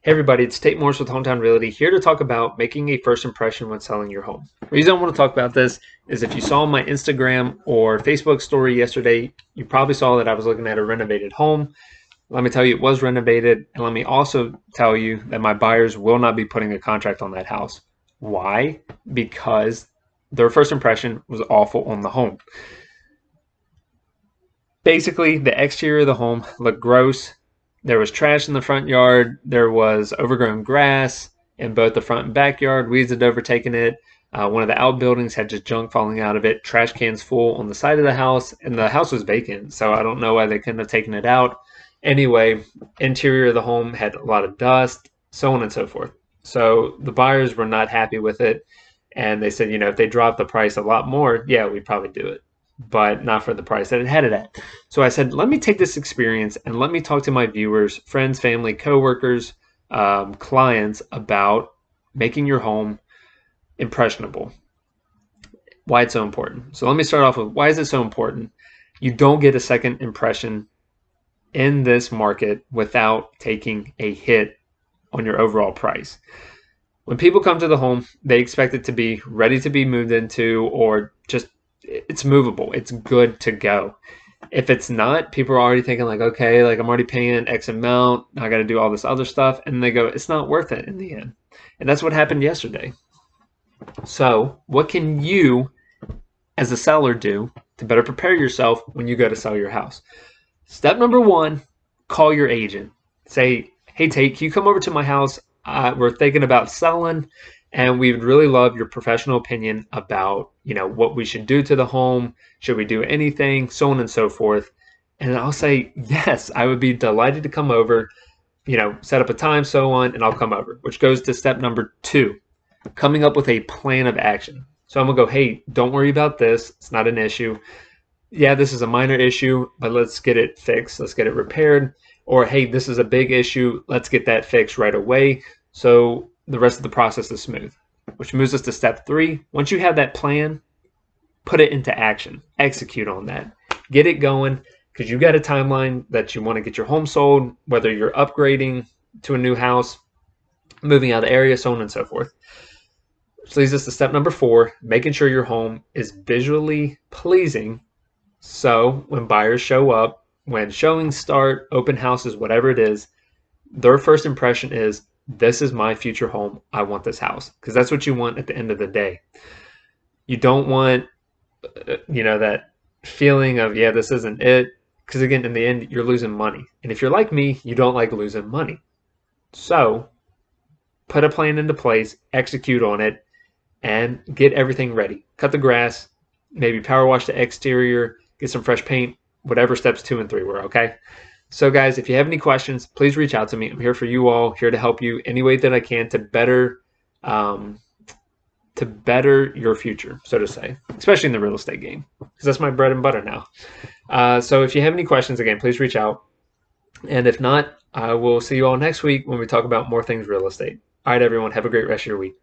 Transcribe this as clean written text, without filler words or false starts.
Hey everybody, it's Tate Morris with Hometown Realty, here to talk about making a first impression when selling your home. The reason I want to talk about this is if you saw my Instagram or Facebook story yesterday, you probably saw that I was looking at a renovated home. Let me tell you, it was renovated, and let me also tell you that my buyers will not be putting a contract on that house. Why? Because their first impression was awful on the home. Basically, the exterior of the home looked gross. There was trash in the front yard. There was overgrown grass in both the front and backyard. Weeds had overtaken it. One of the outbuildings had just junk falling out of it. Trash cans full on the side of the house, and the house was vacant, so I don't know why they couldn't have taken it out. Anyway, interior of the home had a lot of dust, so on and so forth. So the buyers were not happy with it, and they said, if they dropped the price a lot more, yeah, we'd probably do it, but not for the price that it had it at. So I said, let me take this experience and let me talk to my viewers, friends, family, coworkers, clients about making your home impressionable. Why it's so important. So let me start off with why is it so important? You don't get a second impression in this market without taking a hit on your overall price. When people come to the home, they expect it to be ready to be moved into, or just it's movable. It's good to go. If it's not, people are already thinking like, okay, like I'm already paying X amount. I got to do all this other stuff. And they go, it's not worth it in the end. And that's what happened yesterday. So what can you as a seller do to better prepare yourself when you go to sell your house? Step number one, call your agent. Say, hey, Tate, can you come over to my house? We're thinking about selling, and we would really love your professional opinion about, what we should do to the home. Should we do anything? So on and so forth. And I'll say, yes, I would be delighted to come over, set up a time, so on, and I'll come over, which goes to step number two, coming up with a plan of action. So I'm going to go, hey, don't worry about this. It's not an issue. Yeah, this is a minor issue, but let's get it fixed. Let's get it repaired. Or, hey, this is a big issue. Let's get that fixed right away. So the rest of the process is smooth, which moves us to step three. Once you have that plan, put it into action. Execute on that. Get it going, because you got a timeline that you want to get your home sold, whether you're upgrading to a new house, moving out of the area, so on and so forth. Which leads us to step number four, making sure your home is visually pleasing. So when buyers show up, when showings start, open houses, whatever it is, their first impression is, this is my future home. I want this house. Because that's what you want at the end of the day. You don't want, that feeling of, yeah, this isn't it. Because again, in the end, you're losing money. And if you're like me, you don't like losing money. So put a plan into place, execute on it, and get everything ready. Cut the grass, maybe power wash the exterior, get some fresh paint, whatever steps 2 and 3 were, okay? So guys, if you have any questions, please reach out to me. I'm here for you all, here to help you any way that I can to better your future, so to say, especially in the real estate game, because that's my bread and butter now. So if you have any questions, again, please reach out. And if not, I will see you all next week when we talk about more things real estate. All right, everyone, have a great rest of your week.